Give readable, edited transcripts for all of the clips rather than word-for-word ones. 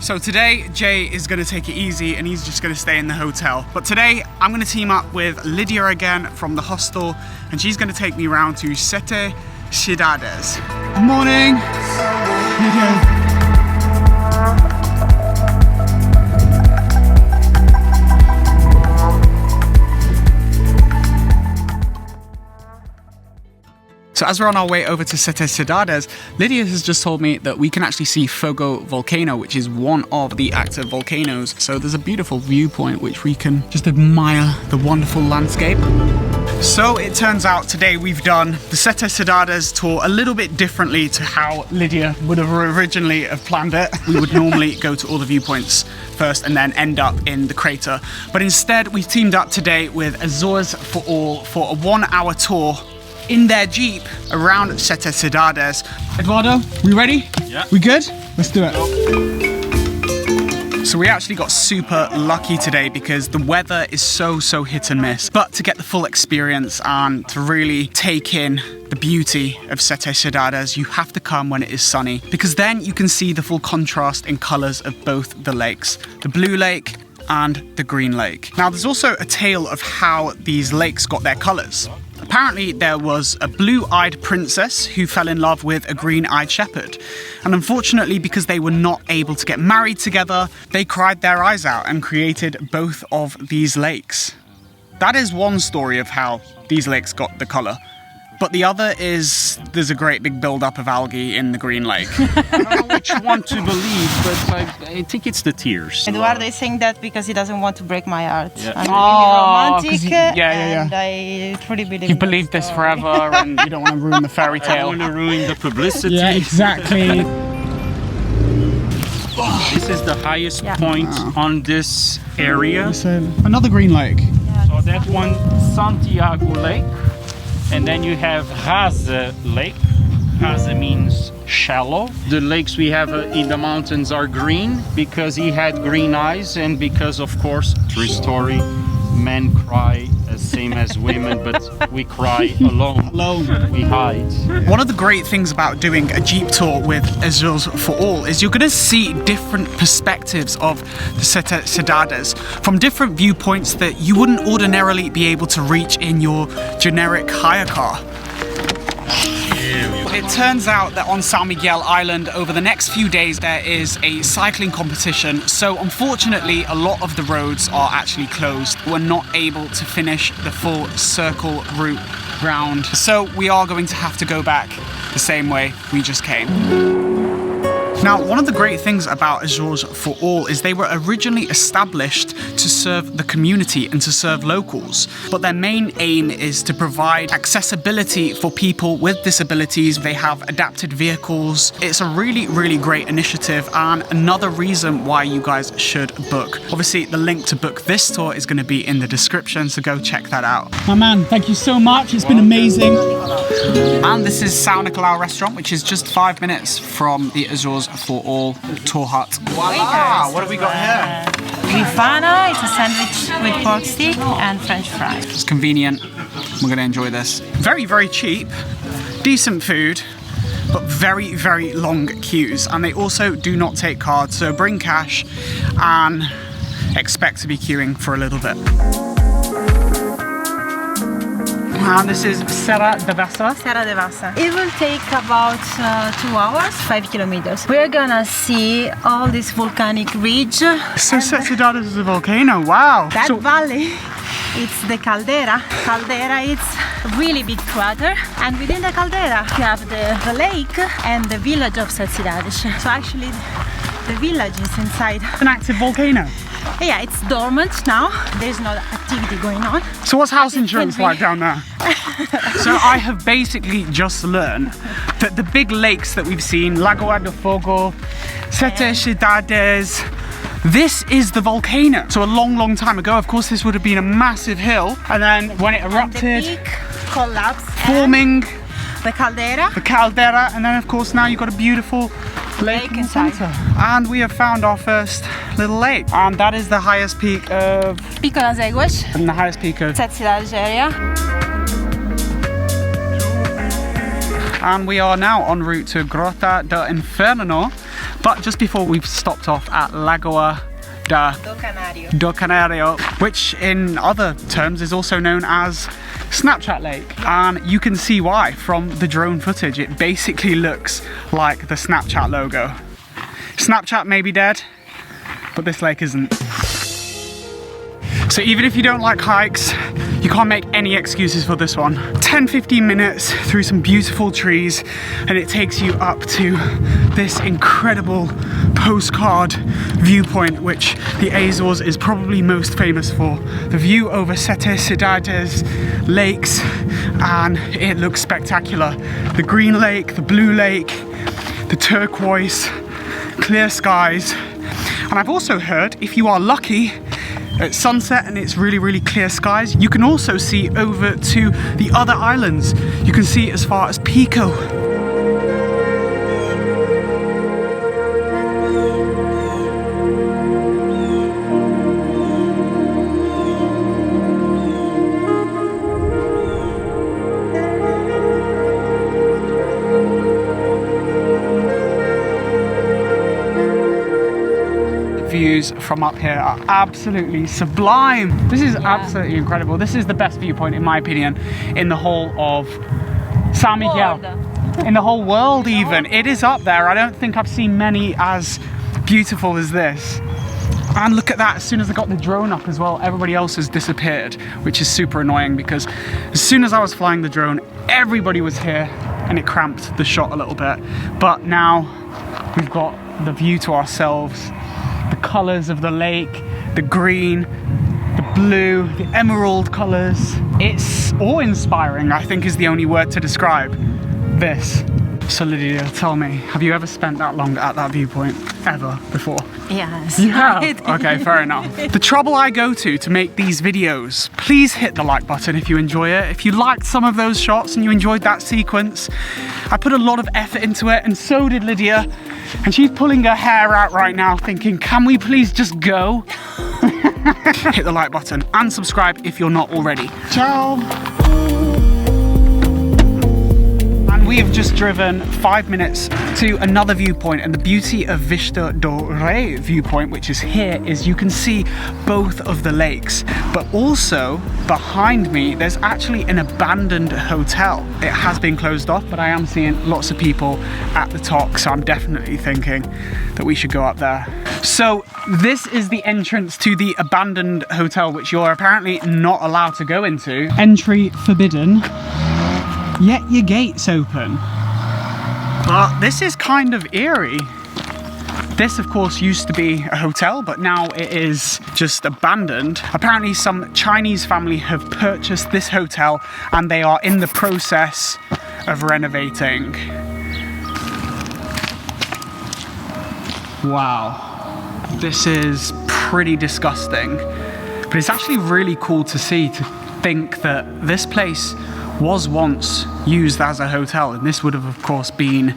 So today, Jay is going to take it easy and he's just going to stay in the hotel. But today, I'm going to team up with Lydia again from the hostel and she's going to take me around to Sete Cidades. Good morning. Lydia. So as we're on our way over to Sete Cidades, Lydia has just told me that we can actually see Fogo volcano, which is one of the active volcanoes. So there's a beautiful viewpoint which we can just admire the wonderful landscape. So it turns out today we've done the Sete Cidades tour a little bit differently to how Lydia would have originally have planned it. We would normally go to all the viewpoints first and then end up in the crater. But instead we've teamed up today with Azores For All for a 1-hour tour in their Jeep around Sete Cidades. Eduardo, we ready? Yeah. We good? Let's do it. So we actually got super lucky today because the weather is so hit and miss. But to get the full experience and to really take in the beauty of Sete Cidades, you have to come when it is sunny because then you can see the full contrast in colors of both the lakes, the blue lake and the green lake. Now there's also a tale of how these lakes got their colors. Apparently there was a blue-eyed princess who fell in love with a green-eyed shepherd. And unfortunately, because they were not able to get married together, they cried their eyes out and created both of these lakes. That is one story of how these lakes got the color. But the other is there's a great big build-up of algae in the green lake. I don't know which one to believe, but I think it's the tears. Eduardo is saying that because he doesn't want to break my heart. Yeah. I'm really romantic, yeah. and I truly believe You in believe this forever and you don't want to ruin the fairy I tale. don't want to ruin the publicity. Yeah, exactly. This is the highest point on this area. So, another green lake. So that one, Santiago Lake. And then you have Rase Lake. Rase means shallow. The lakes we have in the mountains are green because he had green eyes and because, of course, true story, men cry same as women, but we cry alone. We hide. One of the great things about doing a Jeep tour with Azores For All is you're going to see different perspectives of the Sete Cidades from different viewpoints that you wouldn't ordinarily be able to reach in your generic hire car. It turns out that on São Miguel Island over the next few days there is a cycling competition, so unfortunately a lot of the roads are actually closed. We're not able to finish the full circle route round, so we are going to have to go back the same way we just came. Now, one of the great things about Azores For All is they were originally established to serve the community and to serve locals. But their main aim is to provide accessibility for people with disabilities. They have adapted vehicles. It's a really great initiative and another reason why you guys should book. Obviously, the link to book this tour is going to be in the description, so go check that out. My man, thank you so much. It's been amazing. And this is São Nicolau Restaurant, which is just 5 minutes from the Azores For All tour hut. Voila! What have we got here? Grifana, it's a sandwich with pork stick and French fries. It's convenient. We're going to enjoy this. Very cheap, decent food, but very long queues. And they also do not take cards, so bring cash and expect to be queuing for a little bit. And this is Serra Devassa. Serra Devassa. It will take about 2 hours, 5 kilometers. We're gonna see all this volcanic ridge. So Sete Cidades is a volcano, wow. That valley, it's the caldera. Caldera, it's a really big crater. And within the caldera, you have the lake and the village of Sete Cidades. So actually, the village is inside. An active volcano. Yeah, it's dormant now. There's no activity going on. So what's house insurance like down there? So I have basically just learned that the big lakes that we've seen, Lagoa do Fogo, Sete Cidades, this is the volcano. So a long time ago, of course, this would have been a massive hill. And then when it erupted, the peak collapsed, forming the caldera, and then of course now you've got a beautiful lake in the center. And we have found our first little lake. And that is the highest peak of Pico das Éguas, and the highest peak of Sete Cidades area. And we are now en route to Grota do Inferno, But just before we've stopped off at Lagoa do Canario, which in other terms is also known as Snapchat Lake, and you can see why from the drone footage. It basically looks like the Snapchat logo. Snapchat may be dead, but this lake isn't. So even if you don't like hikes, you can't make any excuses for this one. 10-15 minutes through some beautiful trees, and it takes you up to this incredible postcard viewpoint, which the Azores is probably most famous for. The view over Sete Cidades lakes, and it looks spectacular. The green lake, the blue lake, the turquoise, clear skies. And I've also heard if you are lucky, at sunset and it's really clear skies, you can also see over to the other islands. You can see as far as Pico. Views from up here are absolutely sublime. This is absolutely incredible. This is the best viewpoint, in my opinion, in the whole of São Miguel. In the whole world even. It is up there. I don't think I've seen many as beautiful as this. And look at that, as soon as I got the drone up as well, everybody else has disappeared, which is super annoying because as soon as I was flying the drone, everybody was here and it cramped the shot a little bit. But now we've got the view to ourselves. The colours of the lake, the green, the blue, the emerald colours. It's awe-inspiring, I think is the only word to describe this. So Lydia, tell me, have you ever spent that long at that viewpoint ever before? Yes. You have? Okay, fair enough. The trouble I go to make these videos, please hit the like button if you enjoy it. If you liked some of those shots and you enjoyed that sequence, I put a lot of effort into it, and so did Lydia. And she's pulling her hair out right now thinking, can we please just go? Hit the like button and subscribe if you're not already. Ciao! And we have just driven 5 minutes to another viewpoint, and the beauty of Vista do Rei Viewpoint, which is here, is you can see both of the lakes, but also behind me there's actually an abandoned hotel. It has been closed off, but I am seeing lots of people at the top, so I'm definitely thinking that we should go up there. So this is the entrance to the abandoned hotel, which you're apparently not allowed to go into. Entry forbidden, yet your gate's open. But this is kind of eerie. This, of course, used to be a hotel, but now it is just abandoned. Apparently some Chinese family have purchased this hotel and they are in the process of renovating. Wow, this is pretty disgusting. But it's actually really cool to see, to think that this place was once used as a hotel, and this would have, of course, been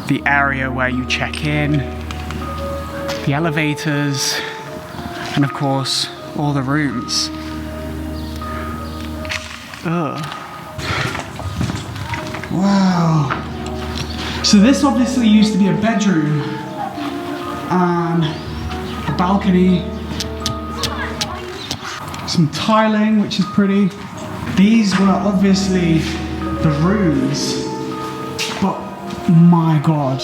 the area where you check in, the elevators, and of course all the rooms. Ugh. Wow. So this obviously used to be a bedroom and a balcony, some tiling which is pretty. These were obviously the rooms, but my god,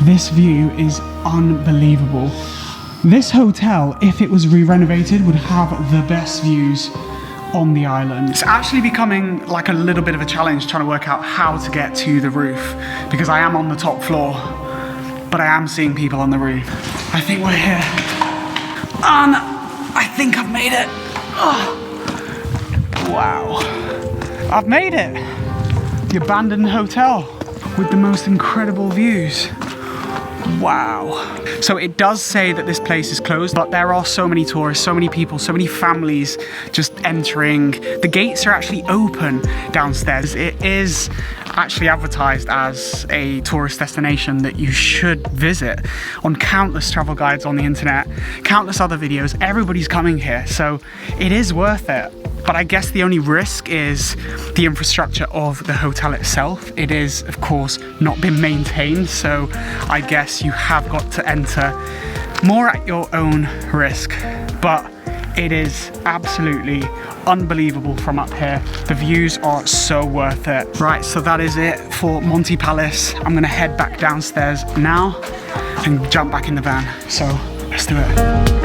this view is unbelievable. This hotel, if it was re-renovated, would have the best views on the island. It's actually becoming like a little bit of a challenge trying to work out how to get to the roof, because I am on the top floor, but I am seeing people on the roof. I think we're here. And I think I've made it. Oh. Wow. I've made it. The abandoned hotel with the most incredible views. Wow. So it does say that this place is closed, but there are so many tourists, so many people, so many families just entering. The gates are actually open downstairs. It is actually advertised as a tourist destination that you should visit on countless travel guides on the internet, countless other videos. Everybody's coming here, so it is worth it. But I guess the only risk is the infrastructure of the hotel itself. It is, of course, not been maintained, so I guess you have got to enter more at your own risk. But it is absolutely unbelievable from up here. The views are so worth it. Right, so that is it for Monte Palace. I'm gonna head back downstairs now and jump back in the van. So let's do it.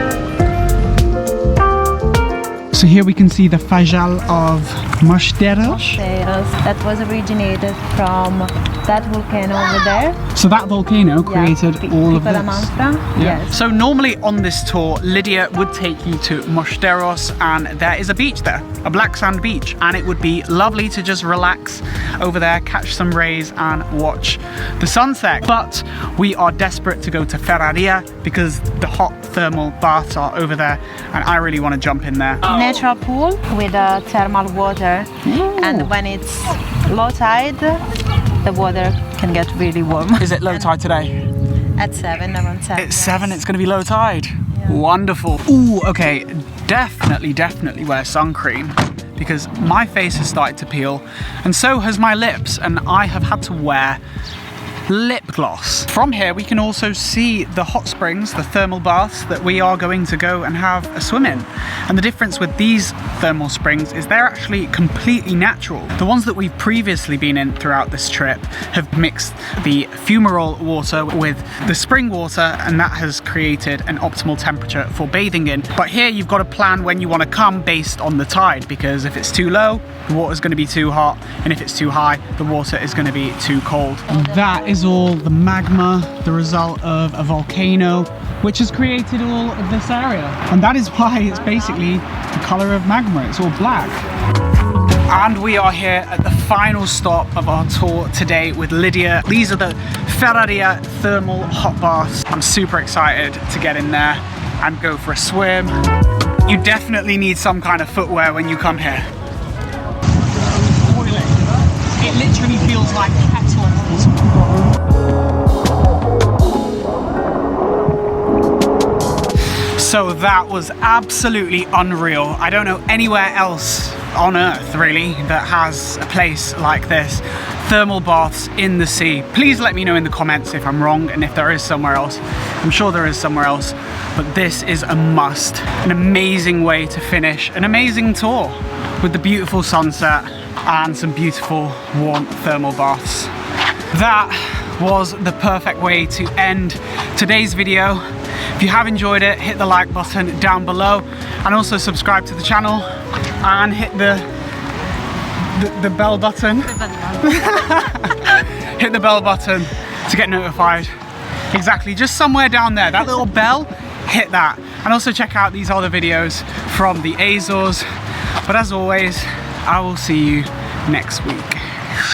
So here we can see the Fajal of Mosteiros. That was originated from that volcano over there. So that volcano created all of this. Yes. So normally on this tour, Lydia would take you to Mosteiros, and there is a beach there, a black sand beach, and it would be lovely to just relax over there, catch some rays and watch the sunset. But we are desperate to go to Ferraria because the hot thermal baths are over there, and I really want to jump in there. Natural pool with thermal water. Ooh. And when it's low tide, the water can get really warm. Is it low tide today? At 7, around 7. It's 7, it's gonna be low tide. Yeah. Wonderful. Ooh, okay, definitely wear sun cream because my face has started to peel and so has my lips, and I have had to wear lip gloss. From here we can also see the hot springs, the thermal baths that we are going to go and have a swim in. And the difference with these thermal springs is they're actually completely natural. The ones that we've previously been in throughout this trip have mixed the fumarole water with the spring water, and that has created an optimal temperature for bathing in. But here you've got to plan when you want to come based on the tide, because if it's too low, the water's going to be too hot, and if it's too high, the water is going to be too cold. And that is all the magma, the result of a volcano, which has created all of this area. And that is why it's basically the color of magma, it's all black. And we are here at the final stop of our tour today with Lydia. These are the Ferraria thermal hot baths. I'm super excited to get in there and go for a swim. You definitely need some kind of footwear when you come here. It literally feels like kettle water. So that was absolutely unreal. I don't know anywhere else on earth really that has a place like this. Thermal baths in the sea. Please let me know in the comments if I'm wrong and if there is somewhere else. I'm sure there is somewhere else, but this is a must. An amazing way to finish an amazing tour with the beautiful sunset and some beautiful warm thermal baths. That was the perfect way to end today's video. If you have enjoyed it, hit the like button down below and also subscribe to the channel and hit the bell button. Hit the bell button to get notified. Exactly, just somewhere down there, that little bell, hit that. And also check out these other videos from the Azores. But as always, I will see you next week.